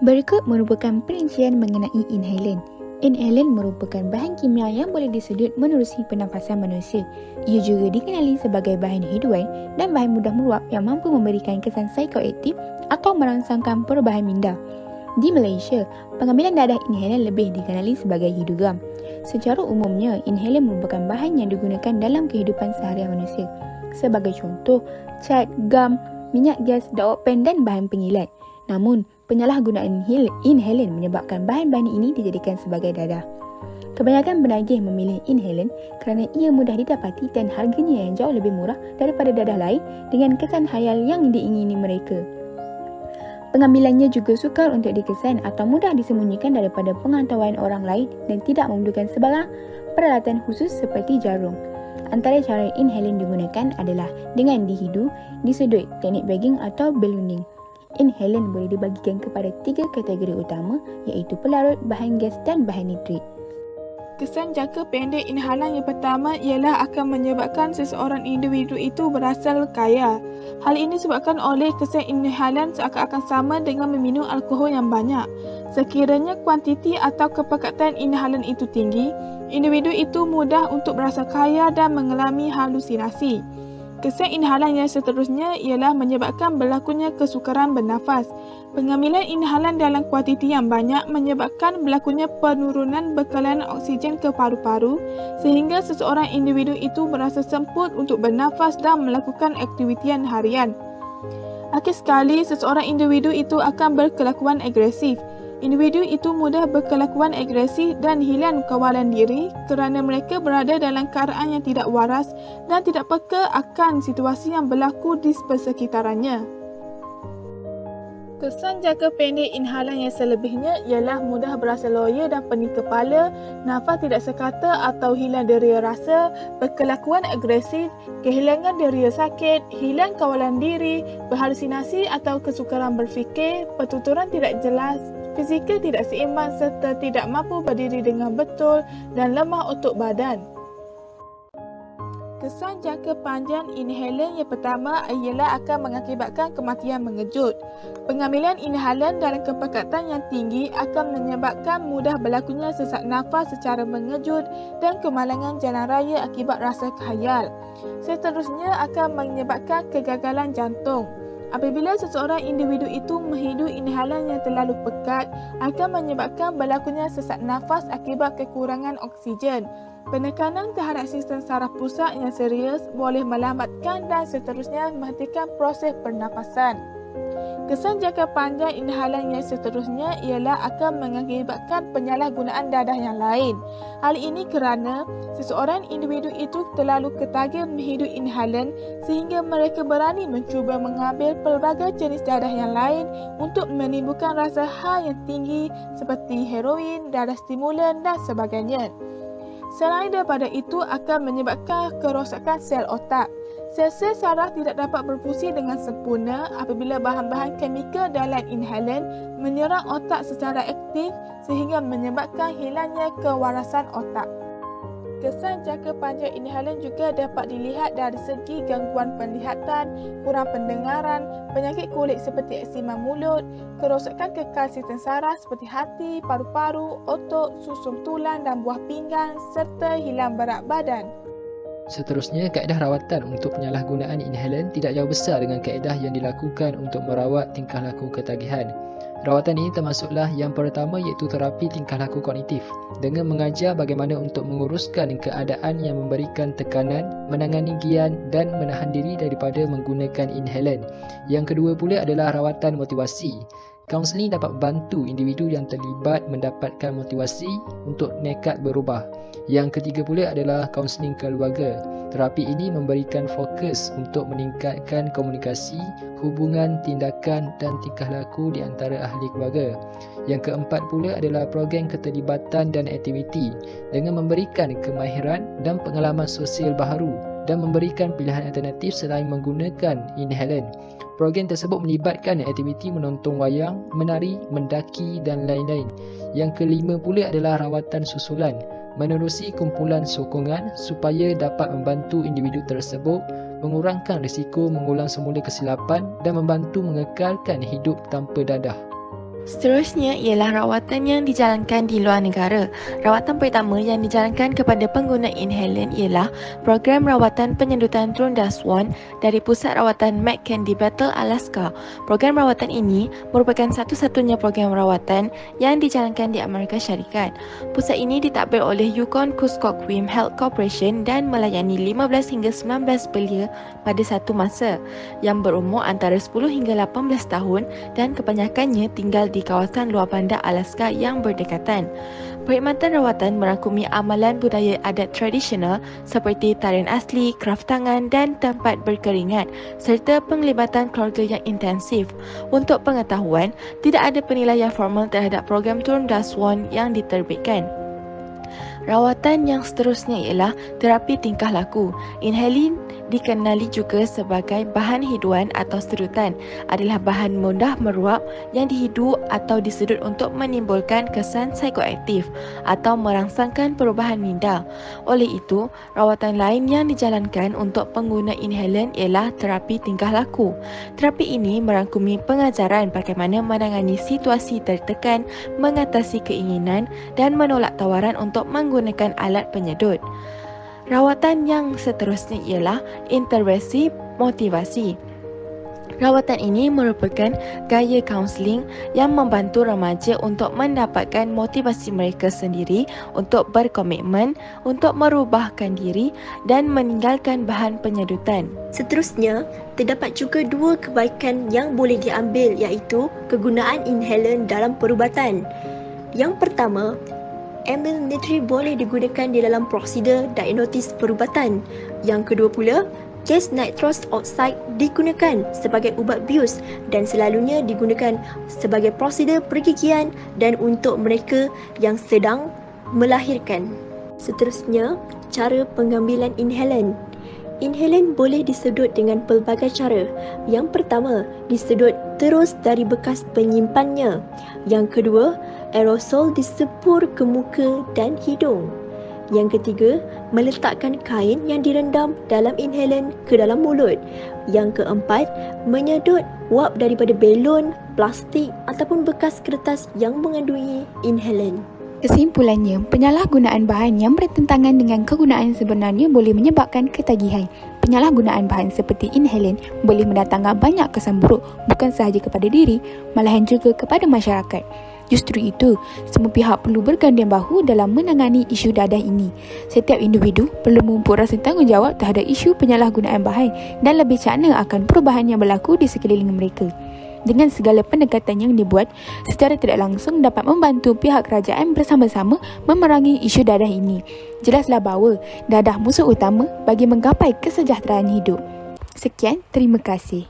Berikut merupakan perincian mengenai inhalan. Inhalan merupakan bahan kimia yang boleh disedut menerusi pernafasan manusia. Ia juga dikenali sebagai bahan hiduan dan bahan mudah meluap yang mampu memberikan kesan psikoaktif atau merangsangkan perubahan minda. Di Malaysia, pengambilan dadah inhalan lebih dikenali sebagai hidrogram. Secara umumnya, inhalan merupakan bahan yang digunakan dalam kehidupan seharian manusia. Sebagai contoh, cat, gam, minyak gas, daun pen dan bahan pengilat. Namun, penyalahgunaan inhalan menyebabkan bahan-bahan ini dijadikan sebagai dadah. Kebanyakan penagih memilih inhalan kerana ia mudah didapati dan harganya yang jauh lebih murah daripada dadah lain dengan kesan khayal yang diingini mereka. Pengambilannya juga sukar untuk dikesan atau mudah disembunyikan daripada pengetahuan orang lain dan tidak memerlukan sebarang peralatan khusus seperti jarum. Antara cara inhalan digunakan adalah dengan dihidu, disedut, teknik bagging atau ballooning. Inhalan boleh dibagikan kepada 3 kategori utama iaitu pelarut, bahan gas dan bahan nitrit. Kesan jangka pendek inhalan yang pertama ialah akan menyebabkan seseorang individu itu berasal kaya. Hal ini disebabkan oleh kesan inhalan seakan-akan sama dengan meminum alkohol yang banyak. Sekiranya kuantiti atau kepekatan inhalan itu tinggi, individu itu mudah untuk berasa kaya dan mengalami halusinasi. Kesan inhalan yang seterusnya ialah menyebabkan berlakunya kesukaran bernafas. Pengambilan inhalan dalam kuantiti yang banyak menyebabkan berlakunya penurunan bekalan oksigen ke paru-paru sehingga seseorang individu itu merasa semput untuk bernafas dan melakukan aktiviti harian. Akhir sekali, seseorang individu itu akan berkelakuan agresif. Individu itu mudah berkelakuan agresif dan hilang kawalan diri kerana mereka berada dalam keadaan yang tidak waras dan tidak peka akan situasi yang berlaku di persekitarannya. Kesan jangka pendek inhalan yang selebihnya ialah mudah berasa loya dan pening kepala, nafas tidak sekata atau hilang deria rasa, berkelakuan agresif, kehilangan deria sakit, hilang kawalan diri, berhalusinasi atau kesukaran berfikir, pertuturan tidak jelas, fizikal tidak seimbang serta tidak mampu berdiri dengan betul dan lemah otot badan. Kesan jangka panjang inhalan yang pertama ialah akan mengakibatkan kematian mengejut. Pengambilan inhalan dalam kepekatan yang tinggi akan menyebabkan mudah berlakunya sesak nafas secara mengejut dan kemalangan jalan raya akibat rasa khayal. Seterusnya akan menyebabkan kegagalan jantung. Apabila seseorang individu itu menghidu inhalan yang terlalu pekat, akan menyebabkan berlakunya sesak nafas akibat kekurangan oksigen. Penekanan terhadap sistem saraf pusat yang serius boleh melambatkan dan seterusnya menghentikan proses pernafasan. Kesan jangka panjang inhalan yang seterusnya ialah akan mengakibatkan penyalahgunaan dadah yang lain. Hal ini kerana seseorang individu itu terlalu ketagih menghidu inhalan sehingga mereka berani mencuba mengambil pelbagai jenis dadah yang lain untuk menimbulkan rasa high yang tinggi seperti heroin, dadah stimulan dan sebagainya. Selain daripada itu akan menyebabkan kerosakan sel otak. Sel-sel saraf tidak dapat berfungsi dengan sempurna apabila bahan-bahan kimia dalam inhalan menyerang otak secara aktif sehingga menyebabkan hilangnya kewarasan otak. Kesan jangka panjang inhalan juga dapat dilihat dari segi gangguan penglihatan, kurang pendengaran, penyakit kulit seperti eksema mulut, kerosakan kekal sistem saraf seperti hati, paru-paru, otot, susum tulang dan buah pinggang serta hilang berat badan. Seterusnya, kaedah rawatan untuk penyalahgunaan inhalan tidak jauh besar dengan kaedah yang dilakukan untuk merawat tingkah laku ketagihan. Rawatan ini termasuklah yang pertama iaitu terapi tingkah laku kognitif dengan mengajar bagaimana untuk menguruskan keadaan yang memberikan tekanan, menangani gian dan menahan diri daripada menggunakan inhalan. Yang kedua pula adalah rawatan motivasi. Kaunseling dapat membantu individu yang terlibat mendapatkan motivasi untuk nekat berubah. Yang ketiga pula adalah kaunseling keluarga. Terapi ini memberikan fokus untuk meningkatkan komunikasi, hubungan, tindakan dan tingkah laku di antara ahli keluarga. Yang keempat pula adalah program keterlibatan dan aktiviti dengan memberikan kemahiran dan pengalaman sosial baharu dan memberikan pilihan alternatif selain menggunakan inhalan. Program tersebut melibatkan aktiviti menonton wayang, menari, mendaki dan lain-lain. Yang kelima pula adalah rawatan susulan, menerusi kumpulan sokongan supaya dapat membantu individu tersebut mengurangkan risiko mengulang semula kesilapan dan membantu mengekalkan hidup tanpa dadah. Seterusnya ialah rawatan yang dijalankan di luar negara. Rawatan pertama yang dijalankan kepada pengguna inhalan ialah program rawatan penyedotan Trunda Swan dari Pusat Rawatan McKenzie Bethel, Alaska. Program rawatan ini merupakan satu-satunya program rawatan yang dijalankan di Amerika Syarikat. Pusat ini ditadbir oleh Yukon Kuskokwim Health Corporation dan melayani 15 hingga 19 belia pada satu masa yang berumur antara 10 hingga 18 tahun dan kebanyakannya tinggal di kawasan luar bandar Alaska yang berdekatan. Perkhidmatan rawatan merangkumi amalan budaya adat tradisional seperti tarian asli, kraf tangan dan tempat berkeringat serta penglibatan keluarga yang intensif. Untuk pengetahuan, tidak ada penilaian formal terhadap program Trunda Swan yang diterbitkan. Rawatan yang seterusnya ialah terapi tingkah laku. Inhalin dikenali juga sebagai bahan hiduan atau sedutan, adalah bahan mudah meruap yang dihidu atau disedut untuk menimbulkan kesan psikoaktif atau merangsangkan perubahan minda. Oleh itu, rawatan lain yang dijalankan untuk pengguna inhalan ialah terapi tingkah laku. Terapi ini merangkumi pengajaran bagaimana menangani situasi tertekan, mengatasi keinginan dan menolak tawaran untuk menggunakan alat penyedut. Rawatan yang seterusnya ialah intervensi motivasi. Rawatan ini merupakan gaya kaunseling yang membantu remaja untuk mendapatkan motivasi mereka sendiri untuk berkomitmen, untuk merubahkan diri dan meninggalkan bahan penyedutan. Seterusnya, terdapat juga dua kebaikan yang boleh diambil iaitu kegunaan inhalan dalam perubatan. Yang pertama, amyl nitrate boleh digunakan di dalam prosedur diagnosis perubatan. Yang kedua pula, gas nitrous oxide digunakan sebagai ubat bius dan selalunya digunakan sebagai prosedur pergigian dan untuk mereka yang sedang melahirkan. Seterusnya, cara pengambilan inhalan. Inhalan boleh disedut dengan pelbagai cara. Yang pertama, disedut terus dari bekas penyimpannya. Yang kedua, aerosol disepur ke muka dan hidung. Yang ketiga, meletakkan kain yang direndam dalam inhalan ke dalam mulut. Yang keempat, menyedut wap daripada belon, plastik ataupun bekas kertas yang mengandungi inhalan. Kesimpulannya, penyalahgunaan bahan yang bertentangan dengan kegunaan sebenarnya boleh menyebabkan ketagihan. Penyalahgunaan bahan seperti inhalan boleh mendatangkan banyak kesan buruk bukan sahaja kepada diri, malahan juga kepada masyarakat. Justru itu, semua pihak perlu berganding bahu dalam menangani isu dadah ini. Setiap individu perlu mempunyai rasa tanggungjawab terhadap isu penyalahgunaan bahan dan lebih cakna akan perubahan yang berlaku di sekeliling mereka. Dengan segala pendekatan yang dibuat, secara tidak langsung dapat membantu pihak kerajaan bersama-sama memerangi isu dadah ini. Jelaslah bahawa dadah musuh utama bagi menggapai kesejahteraan hidup. Sekian, terima kasih.